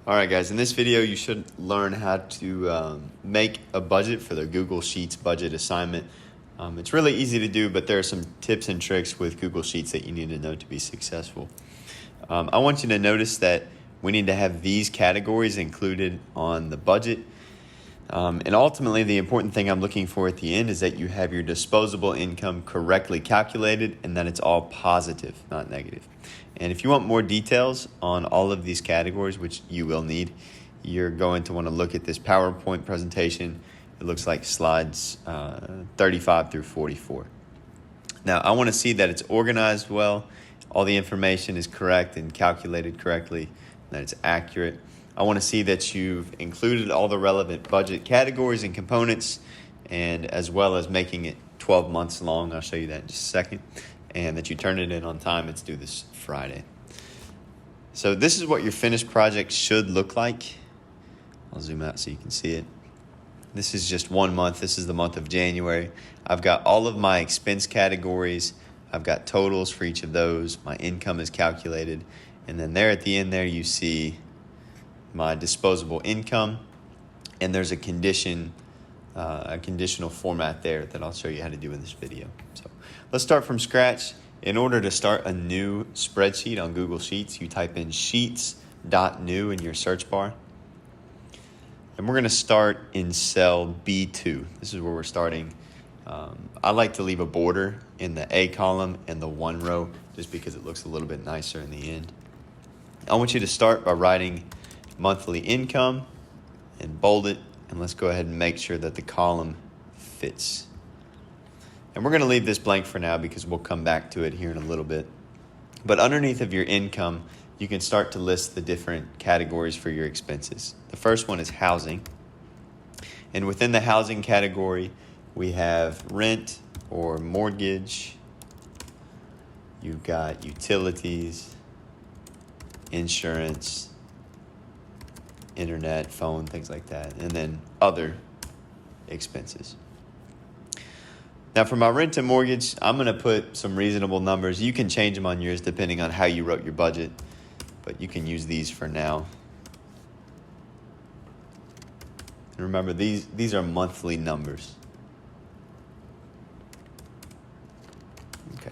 All right, guys, in this video, you should learn how to make a budget for the Google Sheets budget assignment. It's really easy to do, but there are some tips and tricks with Google Sheets that you need to know to be successful. I want you to notice that we need to have these categories included on the budget. And ultimately, the important thing I'm looking for at the end is that you have your disposable income correctly calculated and that it's all positive, not negative. And if you want more details on all of these categories, which you will need, you're going to want to look at this PowerPoint presentation. It looks like slides 35 through 44. Now, I want to see that it's organized well, all the information is correct and calculated correctly, and that it's accurate. I want to see that you've included all the relevant budget categories and components, and as well as making it 12 months long. I'll show you that in just a second. And that you turn it in on time. It's due this Friday. So this is what your finished project should look like. I'll zoom out so you can see it. This is just 1 month. This is the month of January. I've got all of my expense categories. I've got totals for each of those. My income is calculated. And then there at the end there you see my disposable income. And there's a conditional format there that I'll show you how to do in this video. So let's start from scratch. In order to start a new spreadsheet on Google Sheets, you type in sheets.new in your search bar. And we're going to start in cell B2. This is where we're starting. I like to leave a border in the A column and the one row just because it looks a little bit nicer in the end. I want you to start by writing monthly income and bold it. And let's go ahead and make sure that the column fits. And we're going to leave this blank for now because we'll come back to it here in a little bit. But underneath of your income, you can start to list the different categories for your expenses. The first one is housing. And within the housing category, we have rent or mortgage. You've got utilities, insurance, internet, phone, things like that, and then other expenses. Now for my rent and mortgage, I'm going to put some reasonable numbers. You can change them on yours depending on how you wrote your budget, but you can use these for now. And remember, these are monthly numbers. Okay.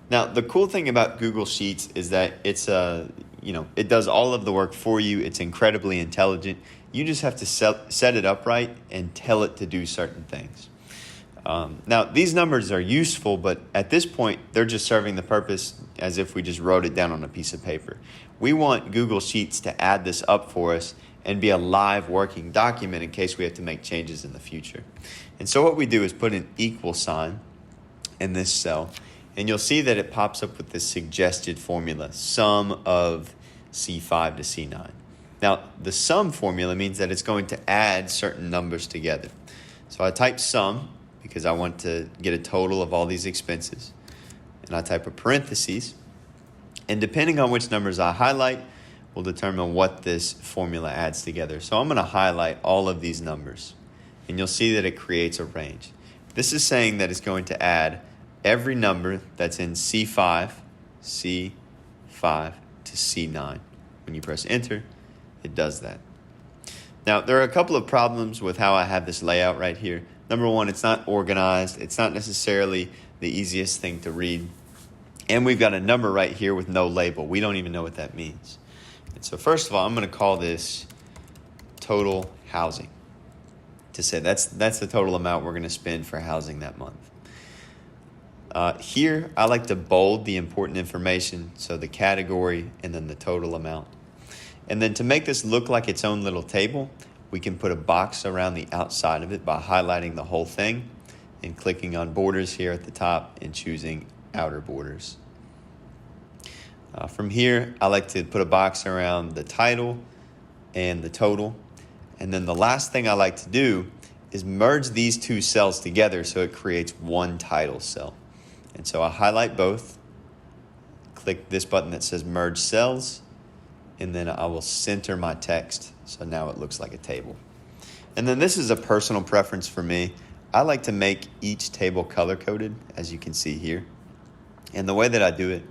Now the cool thing about Google Sheets is that it does all of the work for you. It's incredibly intelligent. You just have to set it up right and tell it to do certain things. Now, these numbers are useful, but at this point, they're just serving the purpose as if we just wrote it down on a piece of paper. We want Google Sheets to add this up for us and be a live working document in case we have to make changes in the future. And so what we do is put an equal sign in this cell, and you'll see that it pops up with this suggested formula, sum of C5 to C9. Now, the sum formula means that it's going to add certain numbers together. So I type sum because I want to get a total of all these expenses. And I type a parentheses. And depending on which numbers I highlight will determine what this formula adds together. So I'm going to highlight all of these numbers. And you'll see that it creates a range. This is saying that it's going to add every number that's in C5 to C9. When you press enter, it does that. Now, there are a couple of problems with how I have this layout right here. Number one, it's not organized. It's not necessarily the easiest thing to read. And we've got a number right here with no label. We don't even know what that means. And so first of all, I'm going to call this total housing to say that's the total amount we're going to spend for housing that month. Here, I like to bold the important information, so the category and then the total amount. And then to make this look like its own little table, we can put a box around the outside of it by highlighting the whole thing and clicking on borders here at the top and choosing outer borders. From here, I like to put a box around the title and the total. And then the last thing I like to do is merge these two cells together so it creates one title cell. And so I highlight both, click this button that says merge cells, and then I will center my text. So now it looks like a table. And then this is a personal preference for me. I like to make each table color-coded, as you can see here. And the way that I do it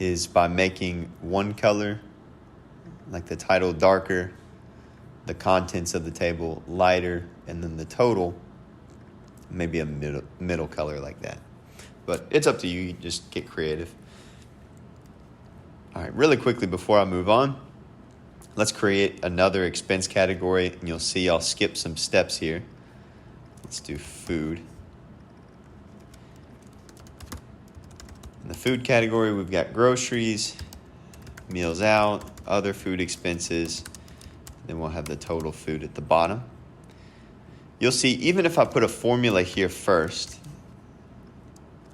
is by making one color like the title darker, the contents of the table lighter, and then the total maybe a middle color like that. But it's up to you. You just get creative. All right, really quickly before I move on, let's create another expense category, and you'll see I'll skip some steps here. Let's do food. In the food category, we've got groceries, meals out, other food expenses. Then we'll have the total food at the bottom. You'll see, even if I put a formula here first,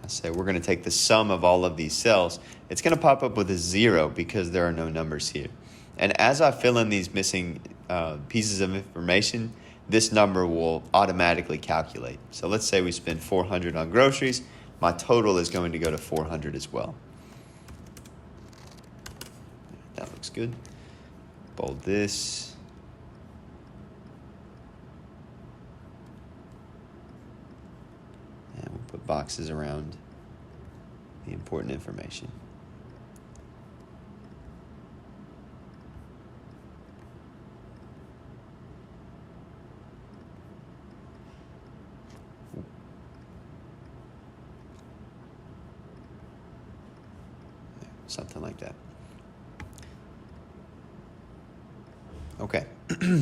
I say we're going to take the sum of all of these cells, it's going to pop up with a 0 because there are no numbers here. And as I fill in these missing pieces of information, this number will automatically calculate. So let's say we spend $400 on groceries. My total is going to go to $400 as well. That looks good. Bold this. And we'll put boxes around the important information. Something like that. Okay,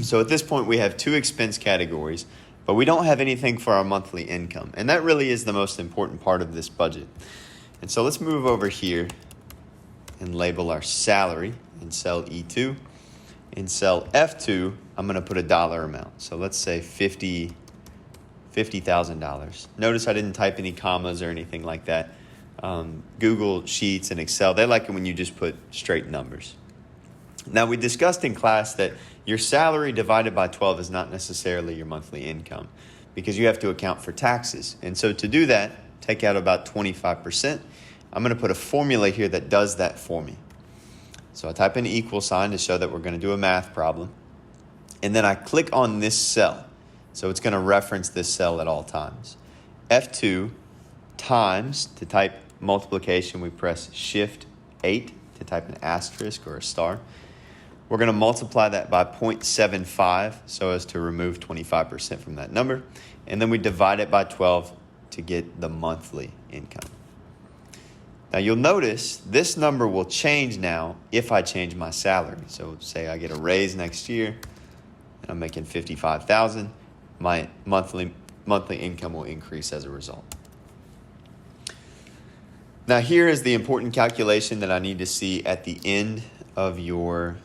so at this point we have two expense categories, but we don't have anything for our monthly income. And that really is the most important part of this budget. And so let's move over here and label our salary in cell E2. In cell F2, I'm going to put a dollar amount. So let's say $50,000. Notice I didn't type any commas or anything like that. Google Sheets and Excel, they like it when you just put straight numbers. Now, we discussed in class that your salary divided by 12 is not necessarily your monthly income because you have to account for taxes. And so to do that, take out about 25%. I'm going to put a formula here that does that for me. So I type in equal sign to show that we're going to do a math problem. And then I click on this cell. So it's going to reference this cell at all times. F2 times, to type multiplication, we press Shift 8 to type an asterisk or a star. We're going to multiply that by 0.75 so as to remove 25% from that number. And then we divide it by 12 to get the monthly income. Now you'll notice this number will change now if I change my salary. So say I get a raise next year and I'm making $55,000, my monthly income will increase as a result. Now here is the important calculation that I need to see at the end of your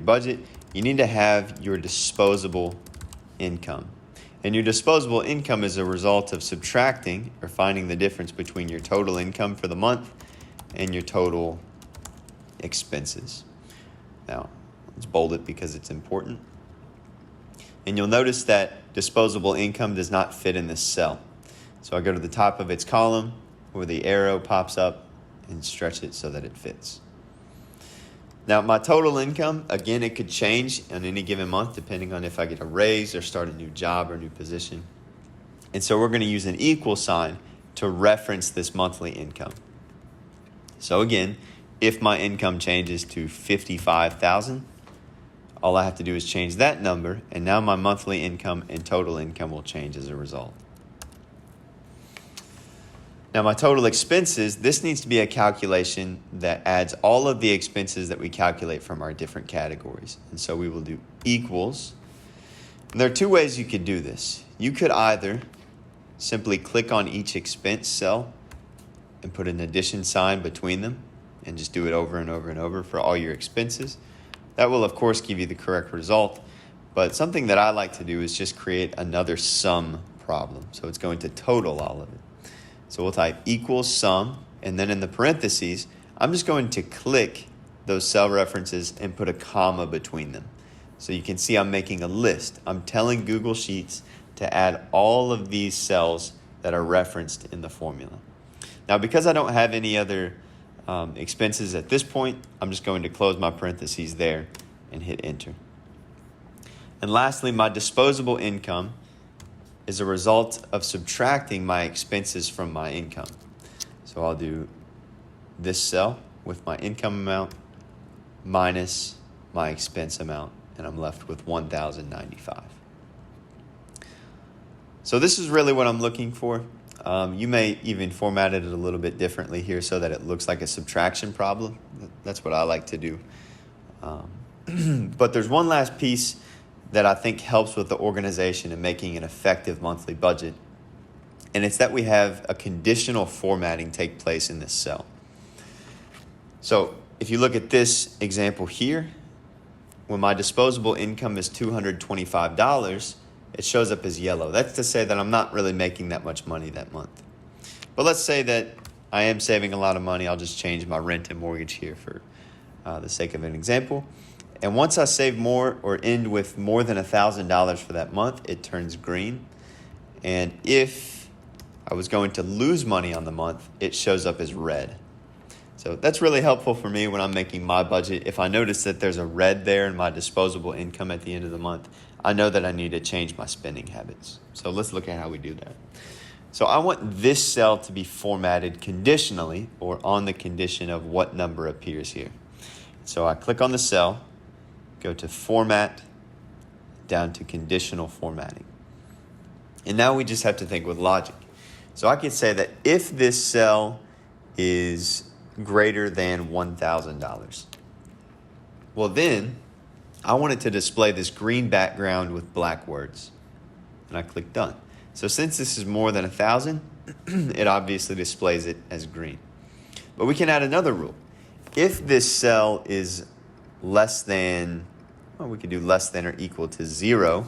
budget. You need to have your disposable income. And your disposable income is a result of subtracting or finding the difference between your total income for the month and your total expenses. Now, let's bold it because it's important. And you'll notice that disposable income does not fit in this cell. So I go to the top of its column where the arrow pops up and stretch it so that it fits. Now, my total income, again, it could change on any given month depending on if I get a raise or start a new job or new position. And so we're going to use an equal sign to reference this monthly income. So again, if my income changes to $55,000, all I have to do is change that number, and now my monthly income and total income will change as a result. Now, my total expenses, this needs to be a calculation that adds all of the expenses that we calculate from our different categories. And so we will do equals. And there are two ways you could do this. You could either simply click on each expense cell and put an addition sign between them and just do it over and over and over for all your expenses. That will, of course, give you the correct result. But something that I like to do is just create another sum problem. So it's going to total all of it. So we'll type equals sum, and then in the parentheses, I'm just going to click those cell references and put a comma between them. So you can see I'm making a list. I'm telling Google Sheets to add all of these cells that are referenced in the formula. Now, because I don't have any other expenses at this point, I'm just going to close my parentheses there and hit enter. And lastly, my disposable income is a result of subtracting my expenses from my income. So I'll do this cell with my income amount, minus my expense amount, and I'm left with $1,095. So this is really what I'm looking for. You may even format it a little bit differently here so that it looks like a subtraction problem. That's what I like to do. But there's one last piece that I think helps with the organization and making an effective monthly budget. And it's that we have a conditional formatting take place in this cell. So if you look at this example here, when my disposable income is $225, it shows up as yellow. That's to say that I'm not really making that much money that month. But let's say that I am saving a lot of money. I'll just change my rent and mortgage here for the sake of an example. And once I save more or end with more than $1,000 for that month, it turns green. And if I was going to lose money on the month, it shows up as red. So that's really helpful for me when I'm making my budget. If I notice that there's a red there in my disposable income at the end of the month, I know that I need to change my spending habits. So let's look at how we do that. So I want this cell to be formatted conditionally, or on the condition of what number appears here. So I click on the cell, go to Format, down to Conditional Formatting. And now we just have to think with logic. So I could say that if this cell is greater than $1,000, well then I want it to display this green background with black words. And I click Done. So since this is more than 1,000, it obviously displays it as green. But we can add another rule. If this cell is less than, well, we could do less than or equal to 0,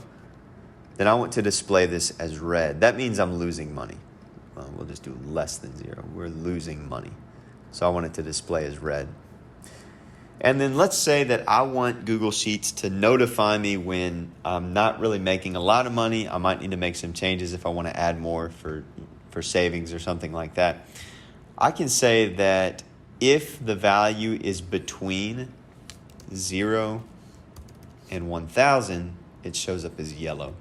then I want to display this as red. That means I'm losing money. Well, we'll just do less than 0. We're losing money. So I want it to display as red. And then let's say that I want Google Sheets to notify me when I'm not really making a lot of money. I might need to make some changes if I want to add more for savings or something like that. I can say that if the value is between 0 and 1,000, it shows up as yellow.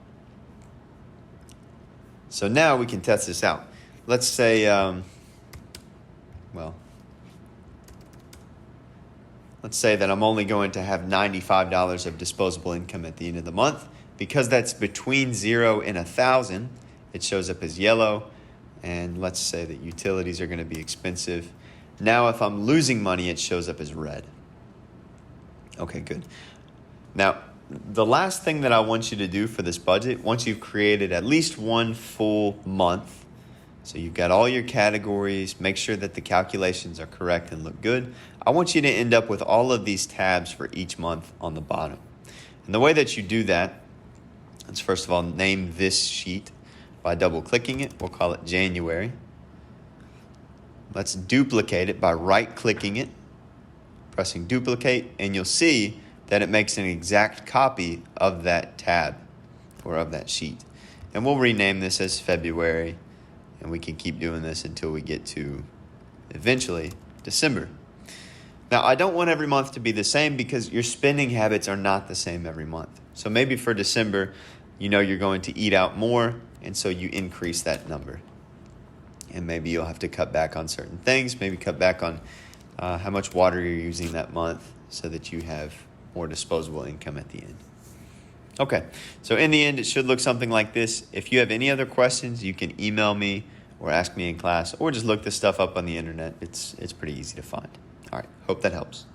So now we can test this out. Let's say, let's say that I'm only going to have $95 of disposable income at the end of the month. Because that's between 0 and 1,000, it shows up as yellow. And let's say that utilities are going to be expensive. Now, if I'm losing money, it shows up as red. Okay, good. Now, the last thing that I want you to do for this budget, once you've created at least one full month, so you've got all your categories, make sure that the calculations are correct and look good, I want you to end up with all of these tabs for each month on the bottom. And the way that you do that, let's first of all name this sheet by double-clicking it. We'll call it January. Let's duplicate it by right-clicking it, pressing duplicate, and you'll see that it makes an exact copy of that tab or of that sheet. And we'll rename this as February, and we can keep doing this until we get to, eventually, December. Now, I don't want every month to be the same because your spending habits are not the same every month. So maybe for December, you know you're going to eat out more, and so you increase that number. And maybe you'll have to cut back on certain things, maybe cut back on how much water you're using that month so that you have more disposable income at the end. Okay, so in the end, it should look something like this. If you have any other questions, you can email me or ask me in class, or just look this stuff up on the internet. It's pretty easy to find. All right, hope that helps.